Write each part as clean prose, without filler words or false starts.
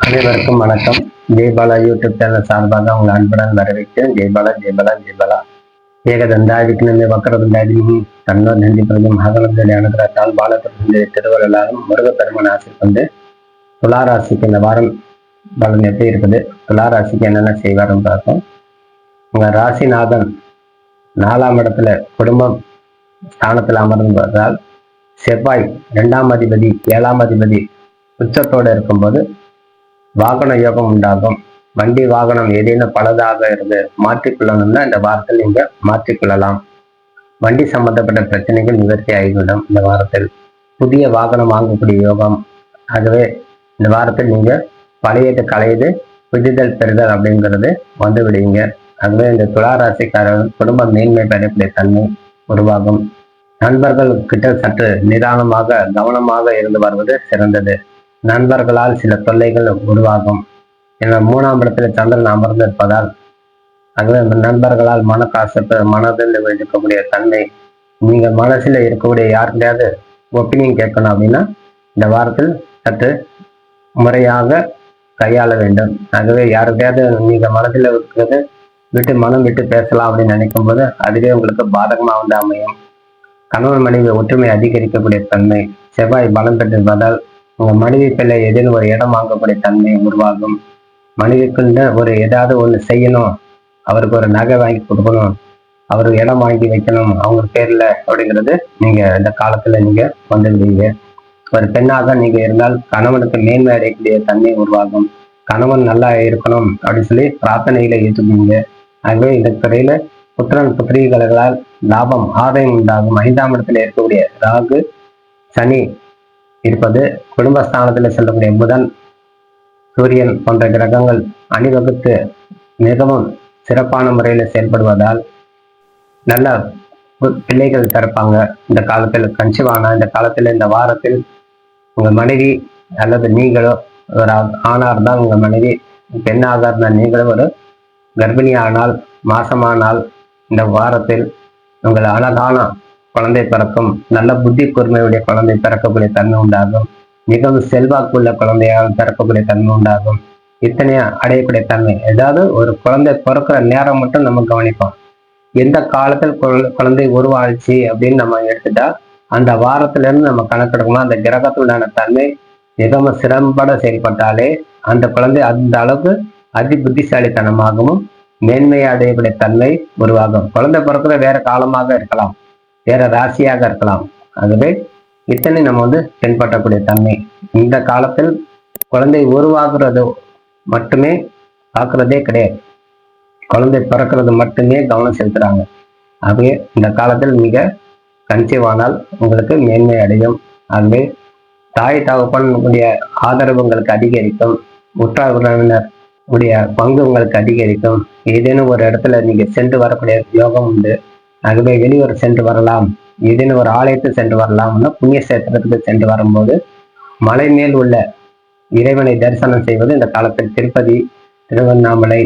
அனைவருக்கும் வணக்கம். Jaibala YouTube channel சார்பாக உங்கள் அன்புடன் வரவேற்கிறேன். ஜெய்பாலா ஜெய்பாலா ஜெய்பாலா. ஏகதந்தாதி விக்னமே வக்கரதந்தாதி தன்னோ நந்தி பிரதம் அகலந்தடி அனுகிரகத்தால் பாலபிரதந்தை திருவள்ளாலும் முருகப்பெருமன் ஆசை கொண்டு துளாராசிக்கு இந்த வாரம் பலன் எப்படி இருக்குது, துளாராசிக்கு என்னென்ன செய்வார்னு பார்த்தோம். உங்க ராசிநாதன் 4ஆம் இடத்துல குடும்பம் ஸ்தானத்தில் அமர்ந்தால் செவ்வாய் 2ஆம் அதிபதி 7ஆம் அதிபதி உச்சத்தோடு இருக்கும்போது வாகன யோகம் உண்டாகும். வண்டி வாகனம் ஏதேனும் பலதாக இருந்து மாற்றிக்கொள்ளணும்னா இந்த வாரத்தில் நீங்க மாற்றிக்கொள்ளலாம். வண்டி சம்பந்தப்பட்ட பிரச்சனைகள் நிவர்த்தி ஆகிவிடும். இந்த வாரத்தில் புதிய வாகனம் வாங்கக்கூடிய யோகம். ஆகவே இந்த வாரத்தில் நீங்க பழையது களையது புதிதல் பெறுதல் அப்படிங்கிறது வந்து விடுவீங்க. ஆகவே இந்த துளாராசிக்காரர்கள் குடும்ப மேன்மை பெறக்கூடிய தன்மை உருவாகும். நண்பர்கள் கிட்ட சற்று நிதானமாக கவனமாக இருந்து வருவது சிறந்தது. நண்பர்களால் சில தொல்லைகள் உருவாகும். என 3ஆம் இடத்துல சந்திரன் அமர்ந்திருப்பதால் ஆகவே நண்பர்களால் மனக்காசப்பு மனதில் இருக்கக்கூடிய தன்மை, நீங்க மனசுல இருக்கக்கூடிய யாருக்கையாவது ஒப்பீனியன் கேட்கணும் அப்படின்னா இந்த வாரத்தில் சற்று முறையாக கையாள வேண்டும். ஆகவே யாருக்கையாவது நீங்க மனதில் இருக்கிறது விட்டு மனம் விட்டு பேசலாம் அப்படின்னு நினைக்கும் போது அதுவே உங்களுக்கு பாதகமாக வந்து அமையும். கணவன் மனைவி ஒற்றுமை அதிகரிக்கக்கூடிய தன்மை. செவ்வாய் பலம் பெற்றிருப்பதால் உங்க மனைவி பிள்ளை ஏதேனும் ஒரு இடம் வாங்கக்கூடிய தன்மை உருவாகும். மனைவிக்குள்ள ஒரு ஏதாவது ஒன்று செய்யணும், அவருக்கு ஒரு நகை வாங்கி கொடுக்கணும், அவருக்கு இடம் வாங்கி வைக்கணும் அவங்க பேர்ல அப்படிங்கிறது நீங்க இந்த காலத்துல நீங்க வந்து விடுவீங்க. ஒரு பெண்ணாக நீங்க இருந்தால் கணவனுக்கு மேன்மை அடையக்கூடிய தன்மை உருவாகும். கணவன் நல்லா இருக்கணும் அப்படின்னு சொல்லி பிரார்த்தனைகளை ஏற்றுக்குவீங்க. ஆகவே இந்த துறையில புத்திரன் புத்திரிகளால் லாபம் ஆதாயம் உண்டாகும். 5ஆம் இடத்துல இருக்கக்கூடிய ராகு சனி இருப்பது, குடும்பஸ்தானத்தில் செல்லக்கூடிய புதன் சூரியன் போன்ற கிரகங்கள் அணிவகுத்து மிகவும் சிறப்பான முறையில் செயல்படுவதால் நல்ல பிள்ளைகள் பிறப்பாங்க. இந்த காலத்தில் கன்சிவான இந்த காலத்தில் இந்த வாரத்தில் உங்க மனைவி அல்லது நீங்களோ ஒரு ஆணா இருந்தால் உங்க மனைவி, பெண்ணாக இருந்தால் நீங்களும் ஒரு கர்ப்பிணியானால் மாசமானால் இந்த வாரத்தில் உங்கள் அழகான குழந்தை பிறக்கும். நல்ல புத்தி கூர்மையுடைய குழந்தை பிறக்கக்கூடிய தன்மை உண்டாகும். மிகவும் செல்வாக்குள்ள குழந்தையால் பிறக்கக்கூடிய தன்மை உண்டாகும். இத்தனையா அடையக்கூடிய தன்மை. ஏதாவது ஒரு குழந்தை பிறக்கிற நேரம் மட்டும் நம்ம கவனிப்போம். எந்த காலத்தில் குழந்தை உருவாச்சு அப்படின்னு நம்ம எடுத்துட்டா அந்த வாரத்துல இருந்து நம்ம கணக்கெடுக்கணும். அந்த கிரகத்துடான தன்மை மிகவும் சிறம்பட செயல்பட்டாலே அந்த குழந்தை அந்த அளவுக்கு அதி புத்திசாலித்தனமாகவும் மேன்மையை அடையக்கூடிய தன்மை உருவாகும். குழந்தை பிறக்கிற வேற காலமாக இருக்கலாம், வேற ராசியாக இருக்கலாம். ஆகவே இத்தனை நம்ம பின்பற்றக்கூடிய தன்மை. இந்த காலத்தில் குழந்தை உருவாக்குறது மட்டுமே பார்க்கறதே கிடையாது, குழந்தை பிறக்கிறது மட்டுமே கவனம் செலுத்துறாங்க. ஆகவே இந்த காலத்தில் மிக கன்சீவானால் உங்களுக்கு மேன்மை அடையும். ஆகவே தாய் தகப்பனுடைய ஆதரவு உங்களுக்கு அதிகரிக்கும். உற்றார் உறவினர் உடைய பங்கு உங்களுக்கு அதிகரிக்கும். ஏதேனும் ஒரு இடத்துல நீங்க சென்று வரக்கூடிய யோகம் உண்டு. ஆகவே வெளியூர் சென்று வரலாம், ஏதேனும் ஒரு ஆலயத்தை சென்று வரலாம்னா புண்ணிய சேத்திரத்துக்கு சென்று வரும்போது மலை மேல் உள்ள இறைவனை தரிசனம் செய்வது இந்த காலத்தில் திருப்பதி, திருவண்ணாமலை,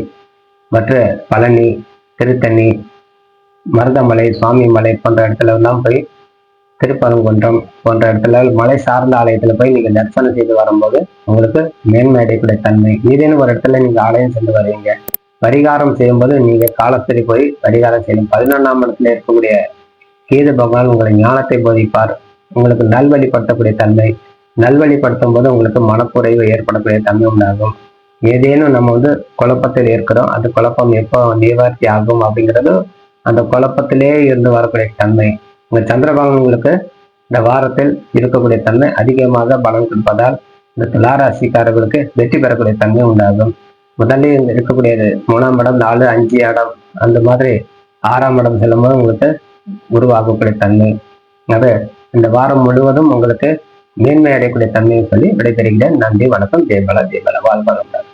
மற்ற பழனி, திருத்தணி, மருதமலை, சுவாமி மலை போன்ற இடத்துல எல்லாம் போய், திருப்பரங்குன்றம் போன்ற இடத்துல மலை சார்ந்த ஆலயத்துல போய் நீங்க தரிசனம் செய்து வரும்போது உங்களுக்கு மேன்மை அடையக்கூடிய தன்மை. ஏதேனும் ஒரு இடத்துல நீங்க ஆலயம் சென்று வருவீங்க. பரிகாரம் செய்யும்போது நீங்க காலத்திற்கு போய் பரிகாரம் செய்யணும். 11ஆம் இடத்துல இருக்கக்கூடிய கேது பகவான் உங்களை ஞானத்தை போதிப்பார். உங்களுக்கு நல்வழிப்படுத்தக்கூடிய தன்மை. நல்வழிப்படுத்தும் போது உங்களுக்கு மனக்குறைவு ஏற்படக்கூடிய தன்மை உண்டாகும். ஏதேனும் நம்ம குழப்பத்தில் இருக்கிறோம், அந்த குழப்பம் எப்போ நிவர்த்தி ஆகும் அப்படிங்கிறது அந்த குழப்பத்திலே இருந்து வரக்கூடிய தன்மை. உங்க சந்திரபகவான் உங்களுக்கு இந்த வாரத்தில் இருக்கக்கூடிய தன்மை அதிகமாக பலம் கொடுப்பதால் இந்த துளாராசிக்காரர்களுக்கு வெற்றி பெறக்கூடிய தன்மை உண்டாகும். முதலில் இருக்கக்கூடியது 3ஆம் இடம், 4, 5 இடம், அந்த மாதிரி 6ஆம் இடம் செல்லும்போது உங்களுக்கு உருவாகக்கூடிய தன்மை. அது இந்த வாரம் முழுவதும் உங்களுக்கு மேன்மை அடையக்கூடிய தன்மையை சொல்லி விடைபெறுகிறேன். நன்றி, வணக்கம். ஜெய்பாலா ஜெய்பாலா. வாழ்வாளர்.